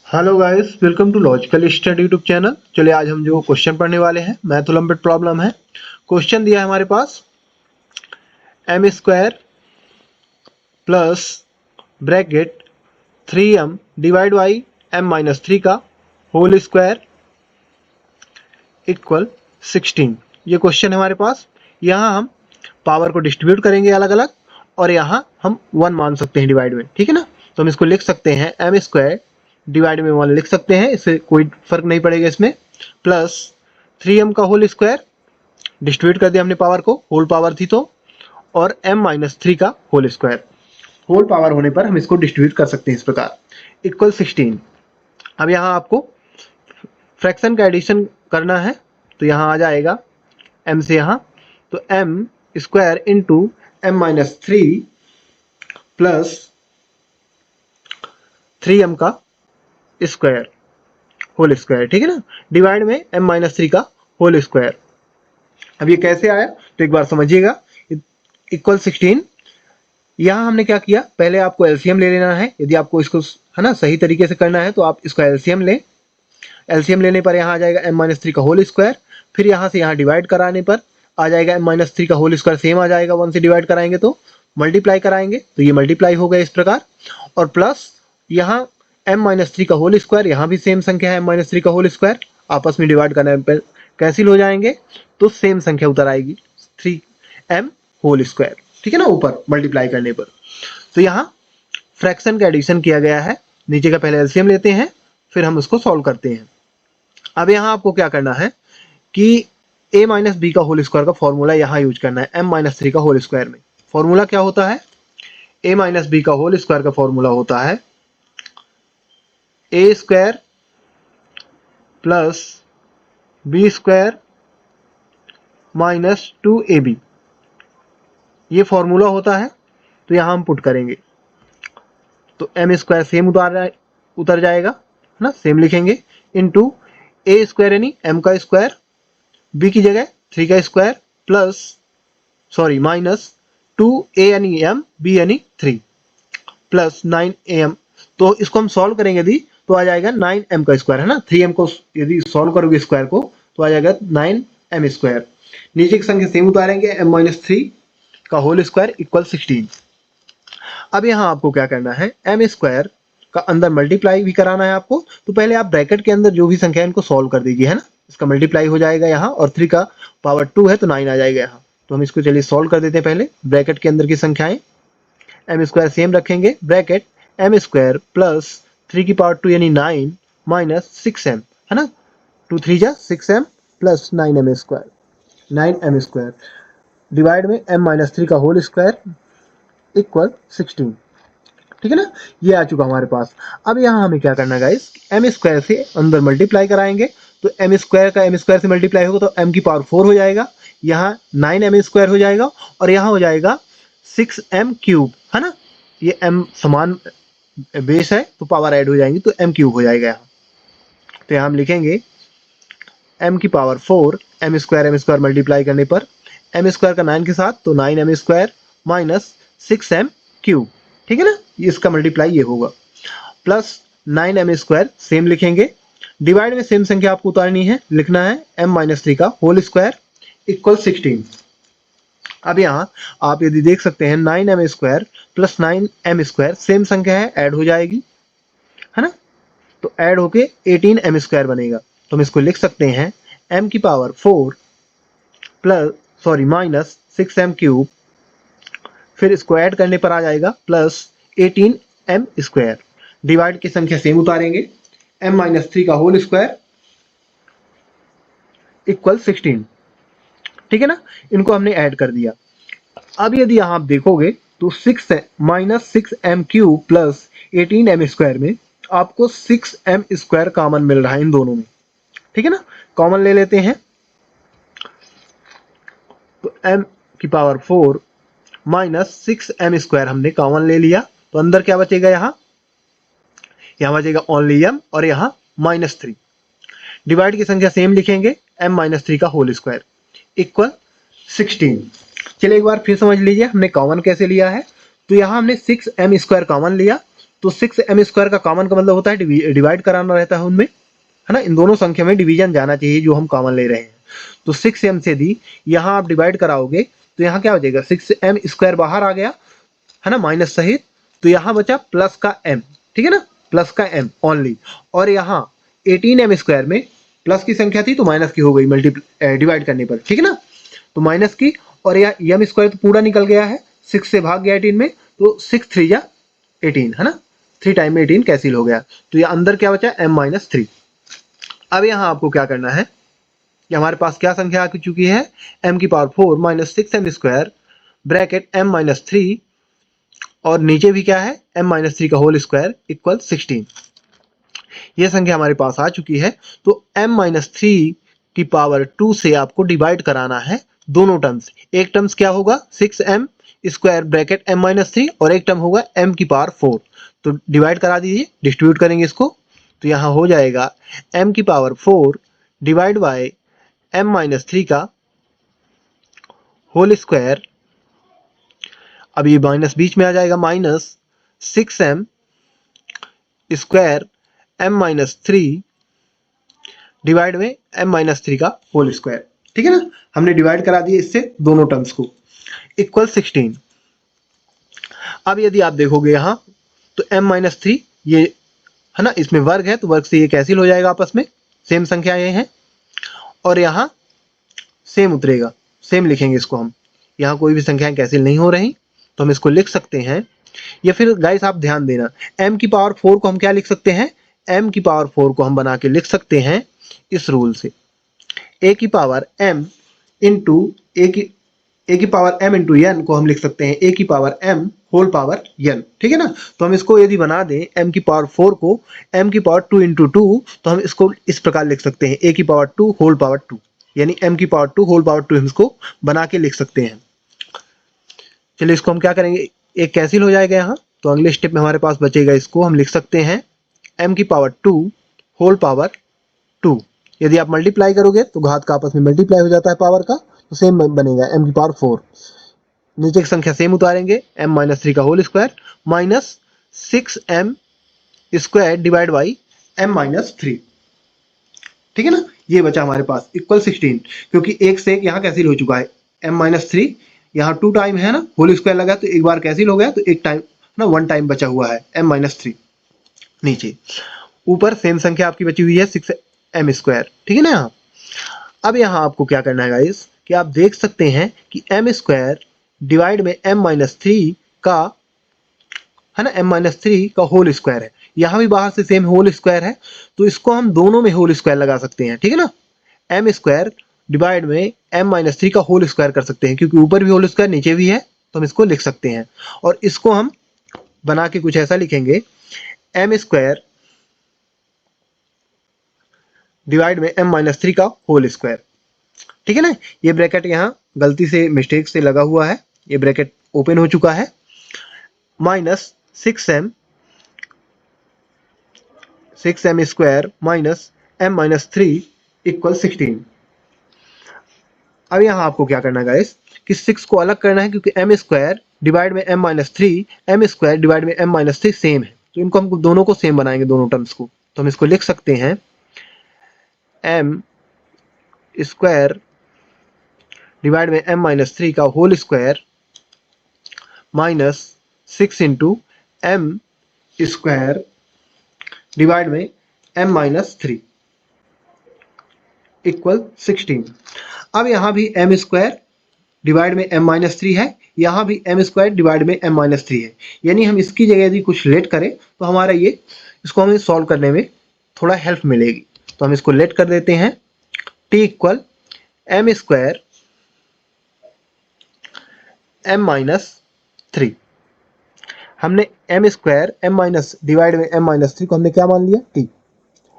Hello guys, welcome to logical study YouTube channel. चलिए आज हम जो क्वेश्चन पढ़ने वाले हैं मैथ ओलंपियाड प्रॉब्लम है। क्वेश्चन दिया है हमारे पास M square plus bracket 3m divide by m minus 3 का होल स्क्वायर इक्वल 16। ये क्वेश्चन है हमारे पास। यहाँ हम पावर को डिस्ट्रीब्यूट करेंगे अलग अलग और यहाँ हम 1 मान सकते हैं डिवाइड में, ठीक है ना। तो हम इसको लिख सकते हैं एम स्क्वायर डिवाइड में 1 लिख सकते हैं, इससे कोई फर्क नहीं पड़ेगा इसमें, प्लस 3m का होल स्क्वायर डिस्ट्रीब्यूट कर दिया हमने पावर को, होल पावर थी तो, और m माइनस 3 का होल स्क्वायर। होल पावर होने पर हम इसको डिस्ट्रीब्यूट कर सकते हैं इस प्रकार, इक्वल 16। अब यहाँ आपको फ्रैक्शन का एडिशन करना है, तो यहाँ आ जाएगा m से यहाँ, तो m square into m minus 3 plus 3m का स्क्वायर होल स्क्वायर, ठीक है ना, डिवाइड में m माइनस 3 का होल स्क्वायर। अब ये कैसे आया तो एक बार समझिएगा, इक्वल 16। यहाँ हमने क्या किया, पहले आपको एलसीएम ले लेना है। यदि आपको इसको है ना सही तरीके से करना है तो आप इसका एलसीएम लें। एलसीएम लेने पर यहाँ आ जाएगा m माइनस 3 का होल स्क्वायर, फिर यहाँ से यहाँ डिवाइड कराने पर आ जाएगा m माइनस 3 का होल स्क्वायर, सेम आ जाएगा, 1 से डिवाइड कराएंगे तो मल्टीप्लाई कराएंगे तो ये मल्टीप्लाई हो गया इस प्रकार, और प्लस यहाँ m माइनस 3 का होल स्क्वायर, यहाँ भी सेम संख्या है m माइनस 3 का होल स्क्वायर, आपस में डिवाइड करने पर कैंसिल हो जाएंगे तो सेम संख्या उतर आएगी 3m होल स्क्वायर, ठीक है ना, ऊपर मल्टीप्लाई करने पर। तो यहाँ फ्रैक्शन का एडिशन किया गया है, नीचे का पहले एलसीएम लेते हैं फिर हम उसको सॉल्व करते हैं। अब यहाँ आपको क्या करना है कि a माइनस बी का होल स्क्वायर का फॉर्मूला यहाँ यूज करना है m माइनस 3 का होल स्क्वायर में। फॉर्मूला क्या होता है, a माइनस बी का होल स्क्वायर का फॉर्मूला होता है a square plus B square minus 2ab, ये फॉर्मूला होता है। तो यहाँ हम पुट करेंगे तो m स्क्वायर सेम उतर जाएगा, है ना, सेम लिखेंगे, इनटू a स्क्वायर यानी m का स्क्वायर, b की जगह 3 का स्क्वायर प्लस माइनस 2a यानी m, b यानी 3 प्लस 9am। तो इसको हम सॉल्व करेंगे यदि तो आ जाएगा 9m का स्क्वायर, है ना, 3m को यदि सॉल्व करोगे स्क्वायर को तो आ जाएगा 9m स्क्वायर। नीचे की संख्या सेम उतारेंगे, m माइनस 3 का होल स्क्वायर इक्वल 16। अब यहाँ आपको क्या करना है, एम स्क्वायर का अंदर मल्टीप्लाई भी कराना है आपको, तो पहले आप ब्रैकेट के अंदर जो भी संख्या है इनको सॉल्व कर दीजिए, है ना। इसका मल्टीप्लाई हो जाएगा यहाँ, और 3 का पावर 2 है तो 9 आ जाएगा यहाँ। तो हम इसको चलिए सॉल्व कर देते हैं पहले ब्रैकेट के अंदर की संख्याएं। एम स्क्वायर सेम रखेंगे, ब्रैकेट एम स्क्वायर प्लस 3 की पावर 2 यानी 9 माइनस 6m, है ना, 2 3 जा 6m plus 9m square, 9m square divide में m माइनस 3 का होल स्क्वायर इक्वल 16, ठीक है ना। ये आ चुका हमारे पास। अब यहाँ हमें क्या करना है गाइस, एम स्क्वायर से अंदर मल्टीप्लाई कराएंगे, तो एम स्क्वायर का एम स्क्वायर से मल्टीप्लाई होगा तो m की पावर 4 हो जाएगा, यहाँ 9m स्क्वायर हो जाएगा, और यहाँ हो जाएगा 6m क्यूब, है ना। ये m समान बेस है तो पावर ऐड हो जाएंगी तो m क्यूब हो जाएगा यहाँ। तो यहाँ हम लिखेंगे m की पावर 4, m स्क्वायर मल्टीप्लाई करने पर m स्क्वायर का 9 के साथ तो 9m square minus 6m cube, ठीक है ना, इसका मल्टीप्लाई ये होगा, प्लस 9m स्क्वायर सेम लिखेंगे, डिवाइड में सेम संख्या आपको उतारनी है, लिखना है m माइनस 3 का होल स्क्वायर इक्वल 16। अब यहाँ आप यदि देख सकते हैं 9m square plus 9m square same संख्या है, ऐड हो जाएगी, है ना, तो ऐड होके 18m स्क्वायर बनेगा। तो हम इसको लिख सकते हैं m की power 4 plus minus 6m cube, फिर इसको ऐड करने पर आ जाएगा प्लस 18m स्क्वायर, डिवाइड की संख्या सेम उतारेंगे, m माइनस 3 का होल स्क्वायर इक्वल 16, ठीक है ना। इनको हमने ऐड कर दिया। अब यदि यहाँ आप देखोगे तो 6 minus 6m cube plus 18m square में आपको 6m स्क्वायर कॉमन मिल रहा है इन दोनों में, ठीक है ना। कॉमन ले लेते हैं तो m की पावर 4 माइनस 6m स्क्वायर हमने कॉमन ले लिया, तो अंदर क्या बचेगा, यहाँ बचेगा ओनली m और यहाँ माइनस 3, डिवाइड की संख्या सेम लिखेंगे, m माइनस 3 का होल स्क्वायर इक्वल 16। चलिए एक बार फिर समझ लीजिए हमने कॉमन कैसे लिया है। तो यहाँ हमने 6m स्क्वायर कॉमन लिया, तो 6m² का कॉमन का मतलब होता है डिवाइड कराना रहता है उनमें, है ना। इन दोनों संख्या में डिवीजन जाना चाहिए जो हम कॉमन ले रहे हैं। तो 6m से दी यहाँ आप डिवाइड कराओगे तो यहाँ क्या हो जाएगा, 6m² बाहर आ गया, है ना, माइनस सहित। तो यहाँ बचा प्लस का m, ठीक है ना, प्लस का m ओनली। और यहाँ 18m² में प्लस की संख्या थी तो माइनस की हो गई डिवाइड करने पर, ठीक है ना। तो माइनस की, और यह m² तो पूरा निकल गया है, 6 से भाग गया 18 में, तो 6 3 जा 18, है ना, 3 टाइम में 18 कैंसिल हो गया। तो ये अंदर क्या बचा, m-3। अब यहाँ आपको क्या करना है कि हमारे पास क्या संख्या आ चुकी है, m⁴ minus 6m² bracket m-3, और नीचे भी क्या है, m-3 का होल स्क्वायर इक्वल 16। ये संख्या हमारे पास आ चुकी है। तो m-3 की पावर 2 से आपको डिवाइड कराना है दोनों टर्म्स। एक टर्म्स क्या होगा, 6m² ब्रैकेट m-3, और एक टर्म होगा m⁴। तो डिवाइड करा दीजिए, डिस्ट्रीब्यूट करेंगे इसको। तो यहाँ हो जाएगा m⁴ डिवाइड बाय m-3 का होल स्क्वायर। अब ये माइनस बीच में आ जाएगा, माइनस 6m² m-3 डिवाइड में m-3 का होल स्क्वायर, ठीक है ना। हमने डिवाइड करा दिए इससे दोनों टर्म्स को, इक्वल 16। अब यदि आप देखोगे यहाँ तो m-3 ये, है ना, इसमें वर्ग है तो वर्ग से ये कैंसिल हो जाएगा आपस में, सेम संख्या ये है, और यहाँ सेम उतरेगा, सेम लिखेंगे इसको हम। यहाँ कोई भी संख्याएं कैंसिल नहीं हो रही, तो हम इसको लिख सकते हैं। या फिर गाइस आप ध्यान देना, m⁴ को हम क्या लिख सकते हैं, m⁴ को हम बना के लिख सकते हैं इस रूल से, a⁴m into a⁴m into n को हम लिख सकते हैं a⁴m होल पावर n, ठीक है ना। तो हम इसको यदि बना दें m⁴ को m⁴2 इंटू 2, तो हम इसको इस प्रकार लिख सकते हैं a⁴2 होल पावर 2, यानी m⁴2 होल पावर 2 हम इसको बना के लिख सकते हैं। चलिए इसको हम क्या करेंगे, एक कैंसिल हो जाएगा यहाँ, तो अगले स्टेप में हमारे पास बचेगा, इसको हम लिख सकते हैं m⁴2 होल पावर 2। यदि आप मल्टीप्लाई करोगे तो घात का आपस में मल्टीप्लाई हो जाता है पावर का, तो सेम बनेगा m⁴। नीचे की संख्या सेम उतारेंगे, m-3 का whole square minus 6m² divide by m-3, ठीक है ना। ये बचा हमारे पास इक्वल 16, क्योंकि एक से एक यहाँ कैंसिल हो चुका है, m-3 यहाँ 2 टाइम है ना, होल स्क्वायर लगा तो एक बार कैंसिल हो गया, तो एक टाइम ना 1 टाइम बचा हुआ है m-3। नीचे ऊपर सेम संख्या आपकी बची हुई है 6m², ठीक है ना। यहाँ अब यहाँ आपको क्या करना है गाइस, कि आप देख सकते हैं कि m² डिवाइड में m-3 का, है ना, m-3 का होल स्क्वायर है। यहाँ भी बाहर से सेम होल स्क्वायर है, तो इसको हम दोनों में होल स्क्वायर लगा सकते हैं, ठीक है ना। m² डिवाइड में m-3 का होल स्क्वायर कर सकते हैं, क्योंकि ऊपर भी होल स्क्वायर नीचे भी है, तो हम इसको लिख सकते हैं। और इसको हम बना के कुछ ऐसा लिखेंगे, m² डिवाइड में m-3 का होल स्क्वायर, ठीक है ना। ये ब्रैकेट यहाँ गलती से मिस्टेक से लगा हुआ है, ये ब्रैकेट ओपन हो चुका है, minus 6m² minus m-3 equal 16। अब यहाँ आपको क्या करना है गाइस, कि 6 को अलग करना है, क्योंकि m² डिवाइड में m-3 m² डिवाइड में m-3 सेम है, तो इनको हम दोनों को सेम बनाएंगे, दोनों टर्म्स को। तो हम इसको लिख सकते हैं m² डिवाइड में m-3 का whole square minus 6 into m² divide में m-3 इक्वल 16। अब यहाँ भी m² डिवाइड में m-3 है, यहाँ भी m² डिवाइड में m-3 है, यानी हम इसकी जगह यदि कुछ लेट करें तो हमारा ये, इसको हमें सॉल्व करने में थोड़ा हेल्प मिलेगी। तो हम इसको लेट कर देते हैं, t इक्वल m² m-3। हमने m² m- डिवाइड में m-3 को हमने क्या मान लिया, t।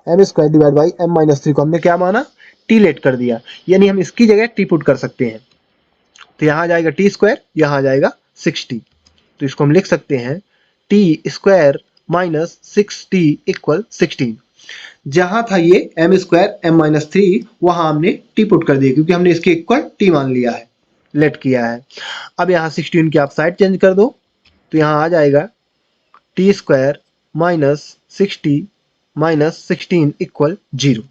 m² divide by m-3 को हमने क्या माना, t लेट कर दिया, यानी हम इसकी जगह t पुट कर सकते हैं। तो यहाँ आ जाएगा t², यहाँ आ जाएगा 6t। तो इसको हम लिख सकते हैं t² माइनस 6t इक्वल 16। जहां था ये m² m-3, वहां हमने t पुट कर दिया, क्योंकि हमने इसके इक्वल t मान लिया है, लेट किया है। अब यहाँ 16 की आप साइड चेंज कर दो, तो यहाँ आ जाएगा t² -60 -16 इक्वल 0।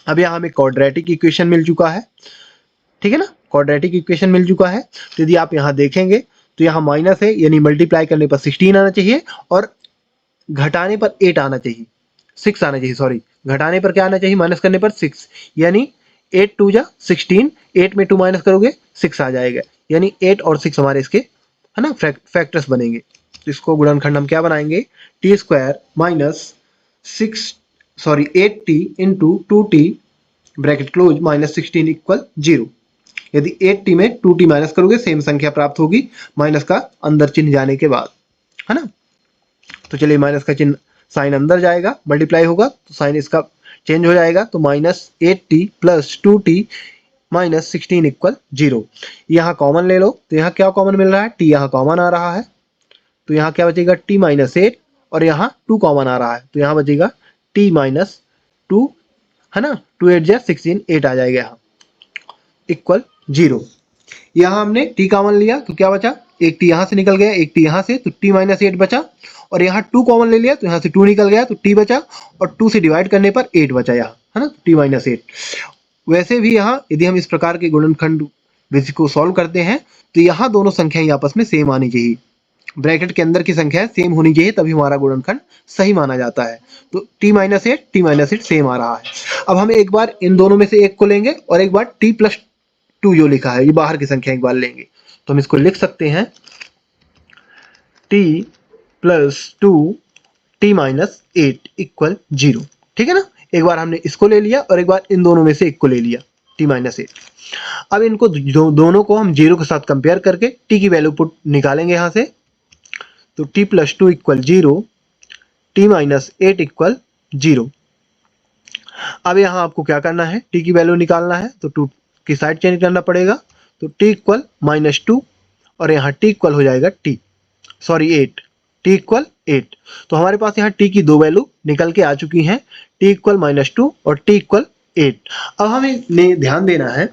अब यहाँ हमें क्वाड्रेटिक इक्वेशन मिल चुका है, ठीक है ना, क्वाड्रेटिक इक्वेशन मिल चुका है। तो यदि आप यहाँ देखेंगे तो यहाँ माइनस है, यानी मल्टीप्लाई करने पर 16 आना चाहिए और घटाने पर 8 आना चाहिए, 6 आना चाहिए, सॉरी, घटाने पर क्या आना चाहिए, माइनस करने पर 6, यानी 8 2 जा 16, 8 में 2 माइनस करोगे 6 आ जाएगा, यानी 8 और 6 हमारे इसके, है ना, फैक्टर्स बनेंगे। तो इसको गुणनखंड हम क्या बनाएंगे, T square minus 8t into 2t bracket close minus 16 equal 0। यदि 8t में 2t माइनस करोगे सेम संख्या प्राप्त होगी माइनस का अंदर चिन्ह जाने के बाद, है ना। तो चलिए माइनस का चिन्ह साइन अंदर जाएगा, मल्टीप्लाई होगा तो साइन इसका चेंज हो जाएगा, तो -8t plus 2t minus 16 equal 0। यहाँ कॉमन ले लो, तो यहाँ क्या कॉमन मिल रहा है, t यहाँ कॉमन आ रहा है, तो यहाँ क्या बचेगा t माइनस 8 और यहाँ 2 कॉमन आ रहा है, तो यहाँ बचेगा t माइनस 2, है ना, 2 8 जा 16, 8 आ जाएगा यहाँ इक्वल 0। यहाँ हमने t कॉमन लिया तो क्या बचा, एक t यहाँ से निकल गया, एक t यहाँ से, तो t माइनस 8 बचा, और यहाँ 2 कॉमन ले लिया तो यहाँ से 2 निकल गया तो t बचा, और 2 से डिवाइड करने पर 8 बचा यहाँ, है ना, t माइनस 8। वैसे भी यहाँ यदि हम इस प्रकार के गुणनखंड विधि को सॉल्व करते हैं तो यहाँ दोनों संख्याएं आपस में सेम आनी चाहिए, ब्रैकेट के अंदर की संख्या सेम होनी चाहिए, तभी हमारा गुणनखंड सही माना जाता है। तो t माइनस 8 सेम आ रहा है। अब हम एक बार इन दोनों में से एक को लेंगे और एक बार t प्लस 2 जो लिखा है, ये बाहर की संख्या एक बार लेंगे, तो हम इसको लिख सकते हैं t plus 2 t minus 8 equal 0, ठीक है ना। एक बार हमने इसको ले लिया और एक बार इन दोनों में से एक को ले लिया, t माइनस 8। अब इनको दोनों को हम 0 के साथ कंपेयर करके t की वैल्यू पुट निकालेंगे यहाँ से, तो t plus 2 equal 0, t minus 8 equal 0। अब यहाँ आपको क्या करना है, t की वैल्यू निकालना है, तो 2 की साइड चेंज करना पड़ेगा, तो t इक्वल -2 और यहाँ t इक्वल हो जाएगा 8, t इक्वल 8। तो हमारे पास यहाँ t की दो वैल्यू निकल के आ चुकी हैं, t इक्वल -2 और t इक्वल 8। अब हमें ध्यान देना है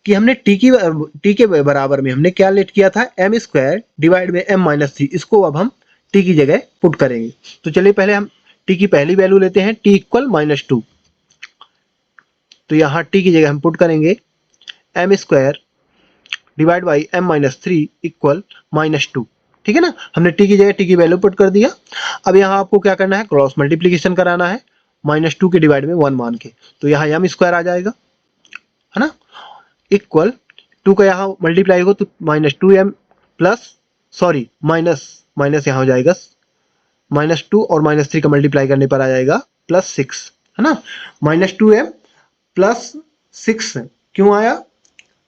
कि हमने t के बराबर में हमने क्या लेट किया था, m स्क्वायर डिवाइड में m-3, इसको अब हम t की जगह पुट करेंगे। तो चलिए पहले हम t की पहली वैल्यू लेते हैं, t इक्वल -2, तो यहाँ t की जगह हम पुट करेंगे m square divide by m-3 equal -2, ठीक है ना। हमने t की जगह t की वैल्यू पुट कर दिया। अब यहाँ आपको क्या करना है, क्रॉस मल्टीप्लीकेशन कराना है, -2 के डिवाइड में 1 मान के, तो यहाँ m स्क्वायर आ जाएगा, है ना, इक्वल 2 का यहाँ मल्टीप्लाई होगा तो -2m प्लस, सॉरी माइनस यहाँ हो जाएगा, -2 और -3 का मल्टीप्लाई करने पर आ जाएगा +6, है ना। -2m प्लस 6 क्यों आया,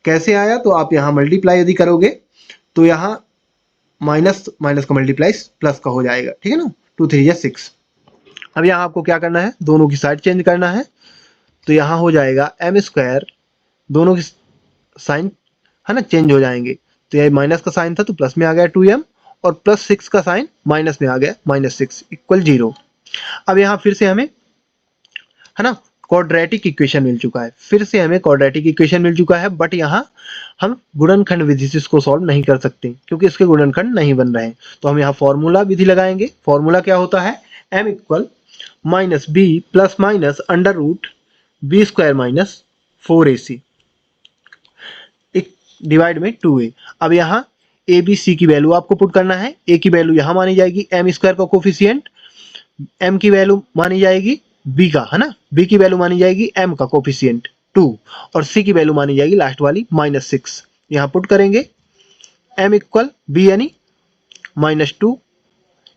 कैसे आया, तो आप यहाँ मल्टीप्लाई यदि करोगे तो यहाँ माइनस का मल्टीप्लाई प्लस का हो जाएगा, ठीक है ना, 2 3 6। अब यहाँ आपको क्या करना है, दोनों की साइड चेंज करना है, तो यहाँ हो जाएगा m स्क्वायर, दोनों की साइन, है ना, चेंज हो जाएंगे, तो ये माइनस का साइन था तो प्लस में आ गया 2m, और +6 का साइन माइनस में आ गया -6 इक्वल 0। अब यहाँ फिर से हमें, है ना, क्वाड्रेटिक इक्वेशन मिल चुका है, फिर से हमें क्वाड्रेटिक इक्वेशन मिल चुका है, बट यहाँ हम गुणनखंड विधि से इसको सॉल्व नहीं कर सकते क्योंकि इसके गुणनखंड नहीं बन रहे हैं। तो हम यहाँ फॉर्मूला विधि लगाएंगे। फॉर्मूला क्या होता है, m equal -b plus minus under root b square minus 4ac divide में 2a। अब यहाँ a b c की वैल्यू आपको पुट करना है, a की वैल्यू यहाँ मानी जाएगी m स्क्वायर का कोफिशिएंट, m की वैल्यू मानी जाएगी b का, है ना, b की वैल्यू मानी जाएगी m का कोफिशिएंट 2, और c की वैल्यू मानी जाएगी लास्ट वाली -6। यहाँ पुट करेंगे m इक्वल b यानी -2,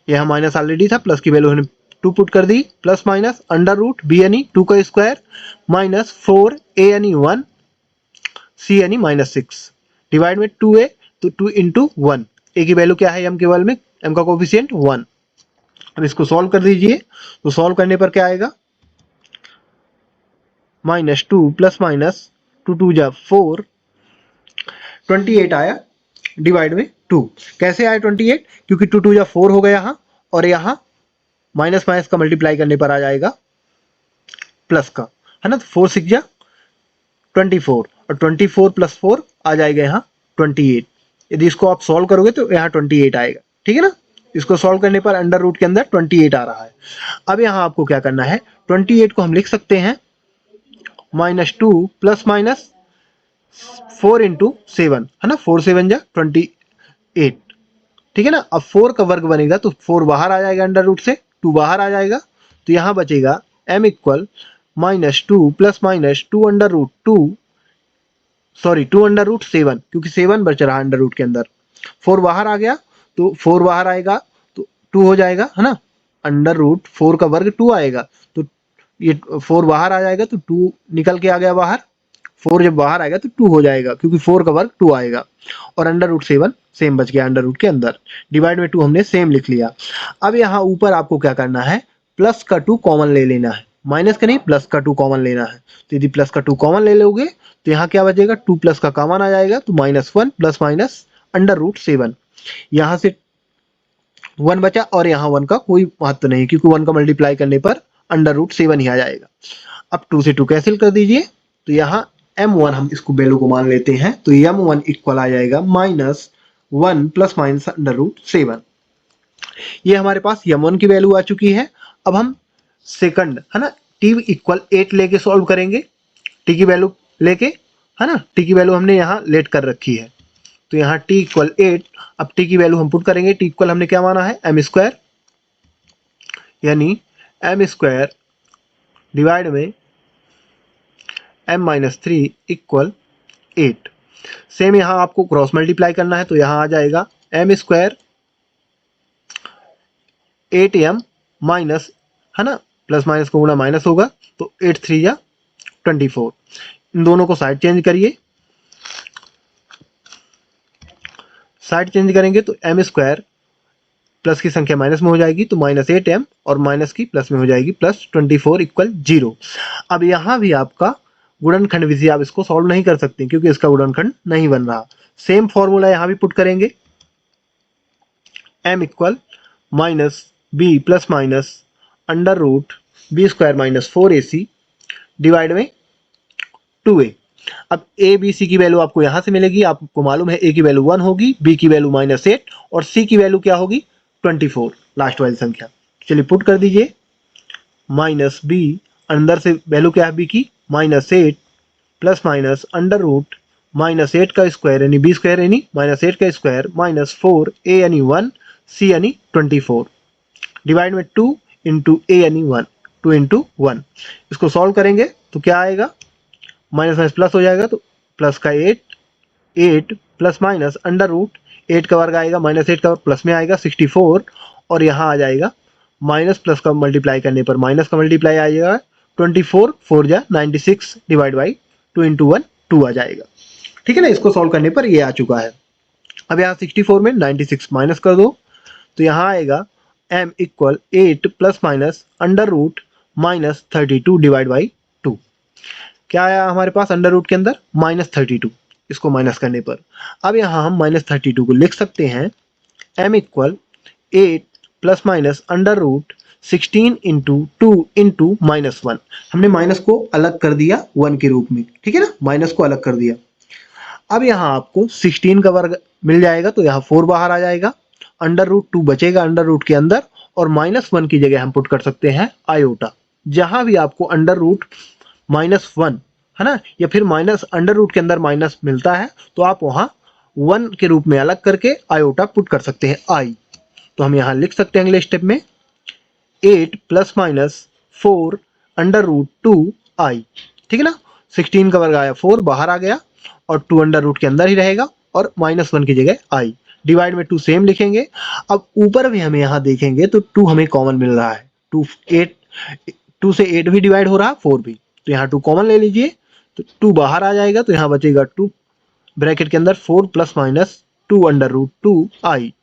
यहाँ माइनस ऑलरेडी था, प्लस की वैल्यू हमने 2 पुट कर दी, plus minus under root b यानी 2 का स्क्वायर माइनस 4 a यानी 1 c यानी -6 डिवाइड में 2a, तो 2 इंटू 1, a की वैल्यू क्या है m के वैल्यू में, m का कोफिशिएंट 1। अब इसको सॉल्व कर दीजिए, तो सॉल्व करने पर क्या आएगा, -2 प्लस माइनस 2 2 जा 4, 28 आया डिवाइड में 2। कैसे आया 28, क्योंकि 2 2 जा 4 हो गया यहाँ, और यहाँ माइनस का मल्टीप्लाई करने पर आ जाएगा प्लस का, है ना, तो 4 6 जा 24, और 24 प्लस 4 आ जाएगा यहाँ 28। यदि इसको आप सॉल्व करोगे तो यहाँ 28 आएगा, ठीक है ना। इसको सॉल्व करने पर अंडर रूट के अंदर 28 आ रहा है। अब यहाँ आपको क्या करना है, 28 को हम लिख सकते हैं -2 प्लस माइनस 4 इंटू 7, है ना, 4 7 जा 28, ठीक है ना। अब 4 का वर्ग बनेगा तो 4 बाहर आ जाएगा, अंडर रूट से 2 बाहर आ जाएगा, तो यहाँ बचेगा m equal -2 plus minus 2 under root 2, sorry 2 under root 7, क्योंकि 7 बच रहा है अंडर रूट के अंदर, 4 बाहर आ गया तो 4 बाहर आएगा तो 2 हो जाएगा, है ना। अंडर रूट 4 का वर्ग 2 आएगा, तो ये 4 बाहर आ जाएगा तो 2 निकल के आ गया बाहर, 4 जब बाहर आएगा तो 2 हो जाएगा, क्योंकि 4 का वर्ग 2 आएगा, और अंडर रूट 7 सेम बच गया अंडर रूट के अंदर, डिवाइड में 2 हमने सेम लिख लिया। अब यहाँ ऊपर आपको क्या करना है, प्लस का 2 कॉमन ले लेना है, माइनस का नहीं, प्लस का 2 कॉमन लेना है। तो यदि प्लस का 2 कॉमन ले लोगे तो यहाँ क्या बचेगा, 2 प्लस का कॉमन आ जाएगा, तो -1 प्लस माइनस अंडर रूट 7, यहाँ से 1 बचा, और यहाँ 1 का कोई महत्व नहीं, क्योंकि 1 का मल्टीप्लाई करने पर अंडर रूट 7 ही आ जाएगा। अब 2 से 2 कैंसिल कर दीजिए, तो यहाँ m1 हम इसको वैल्यू को मान लेते हैं, तो m1 इक्वल आ जाएगा -1 प्लस माइनस अंडर रूट 7। ये हमारे पास m1 की वैल्यू आ चुकी है। अब हम सेकंड, है ना, t इक्वल 8 लेके सॉल्व करेंगे, t की वैल्यू लेके, है ना, t की वैल्यू हमने यहाँ लेट कर रखी है, तो यहाँ t इक्वल 8, अब t की वैल्यू हम पुट करेंगे, t इक्वल हमने क्या माना है, m स्क्वायर, यानी m स्क्वायर डिवाइड में m-3 इक्वल 8। सेम यहाँ आपको क्रॉस मल्टीप्लाई करना है, तो यहाँ आ जाएगा m स्क्वायर 8m माइनस, है ना, प्लस माइनस को गुणा माइनस होगा, तो 8 3 या 24। इन दोनों को साइड चेंज करिए, साइड चेंज करेंगे तो m स्क्वायर प्लस की संख्या माइनस में हो जाएगी, तो -8m, और माइनस की प्लस में हो जाएगी +24 इक्वल 0। अब यहाँ भी आपका गुणनखंड विधि, आप इसको सॉल्व नहीं कर सकते क्योंकि इसका गुणनखंड नहीं बन रहा। सेम फॉर्मूला यहाँ भी पुट करेंगे, m equal -b plus minus under root b square minus 4ac divide में 2a। अब a b c की वैल्यू आपको यहाँ से मिलेगी, आपको मालूम है a की वैल्यू 1 होगी, b की वैल्यू -8, और c की वैल्यू क्या होगी, 24, लास्ट वाली संख्या। चलिए पुट कर दीजिए, -b, अंदर से वैल्यू क्या है b की, -8 प्लस माइनस अंडर रूट -8 का स्क्वायर यानी b स्क्वायर यानी -8 का स्क्वायर -4 a यानी 1 c यानी 24 डिवाइड में 2 इंटू a यानी 1, 2 इंटू 1। इसको सॉल्व करेंगे तो क्या आएगा, माइनस माइनस प्लस हो जाएगा, तो प्लस का 8 प्लस माइनस अंडर रूट 8 का वर्ग आएगा, -8 का वर्ग प्लस में आएगा 64, और यहाँ आ जाएगा माइनस प्लस का मल्टीप्लाई करने पर माइनस का मल्टीप्लाई आ जाएगा, 24 4 जा 96 डिवाइड बाई 2 इंटू 1 2 आ जाएगा, ठीक है ना। इसको सॉल्व करने पर ये आ चुका है। अब यहाँ 64 में 96 माइनस कर दो, तो यहाँ आएगा m equal 8 plus minus under root -32 divide by 2। क्या आया हमारे पास अंडर रूट के अंदर, -32, इसको माइनस करने पर। अब यहाँ हम -32 को लिख सकते हैं, m equal 8 plus minus under root 16 into 2 into -1। हमने माइनस को अलग कर दिया 1 के रूप में, ठीक है ना, माइनस को अलग कर दिया। अब यहाँ आपको 16 का वर्ग मिल जाएगा, तो यहाँ 4 बाहर आ जाएगा, अंडर रूट 2 बचेगा अंडर रूट के अंदर, और -1 की जगह हम पुट कर सकते हैं आयोटा। जहां भी आपको अंडर रूट -1, है ना, या फिर माइनस अंडर रूट के अंदर माइनस मिलता है, तो आप वहां 1 के रूप में अलग करके आयोटा पुट कर सकते हैं आई। तो हम यहाँ लिख सकते हैं अगले स्टेप में 8 प्लस माइनस 4 अंडर रूट 2 आई, ठीक है ना। 16 का वर्ग आया 4 बाहर आ गया, और 2 अंडर रूट के अंदर ही रहेगा, और -1 की जगह आई, डिवाइड में 2 सेम लिखेंगे। अब ऊपर भी हमें यहाँ देखेंगे तो 2 हमें कॉमन मिल रहा है, 2 से 8 भी डिवाइड हो रहा है, 4 भी, तो यहाँ 2 कॉमन ले लीजिए, तो 2 बाहर आ जाएगा, तो यहाँ बचेगा 2 ब्रैकेट के अंदर 4 plus minus 2 under root 2 I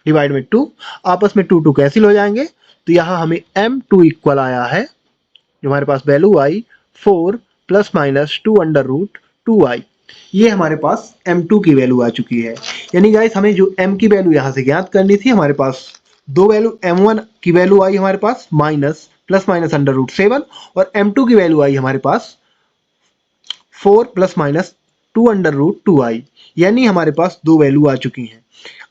divide में 2, आपस में 2 कैंसिल हो जाएंगे, तो यहाँ हमें m2 इक्वल आया है, जो हमारे पास वैल्यू आई 4 प्लस माइनस 2 अंडर रूट 2 आई। ये हमारे पास m2 की वैल्यू आ चुकी है। यानी गाइस हमें जो m की वैल्यू यहाँ से ज्ञात करनी थी, हमारे पास दो वैल्यू, m1 की वैल्यू आई हमारे पास प्लस माइनस अंडर रूट 7, और m2 की वैल्यू आई हमारे पास 4 प्लस माइनस 2 अंडर रूट 2 आई। यानी हमारे पास दो वैल्यू आ चुकी हैं।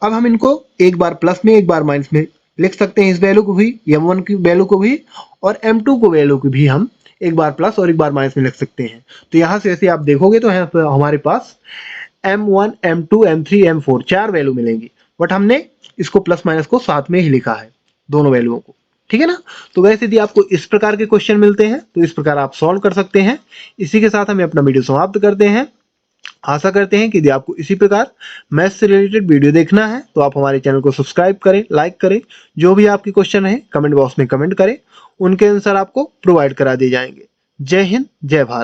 अब हम इनको एक बार प्लस में एक बार माइनस में लिख सकते हैं, इस वैल्यू को भी, m1 की वैल्यू को भी और m2 को वैल्यू को भी हम एक बार प्लस और एक बार माइनस में लिख सकते हैं। तो यहाँ से ऐसे आप देखोगे तो यहाँ पर हमारे पास m1, m2, m3, m4 चार वैल्यू मिलेंगी, बट हमने इसको प्लस माइनस को साथ में ही लिखा है दोनों वैल्यूओं को, ठीक है ना। तो वैसे यदि आपको इस प्रकार के क्वेश्चन मिलते हैं तो इस प्रकार आप सॉल्व कर सकते हैं। इसी के साथ हमें अपना वीडियो समाप्त करते हैं। आशा करते हैं कि यदि आपको इसी प्रकार मैथ से रिलेटेड वीडियो देखना है तो आप हमारे चैनल को सब्सक्राइब करें, लाइक करें, जो भी आपके क्वेश्चन है कमेंट बॉक्स में कमेंट करें, उनके आंसर आपको प्रोवाइड करा दिए जाएंगे। जय हिंद, जय भारत।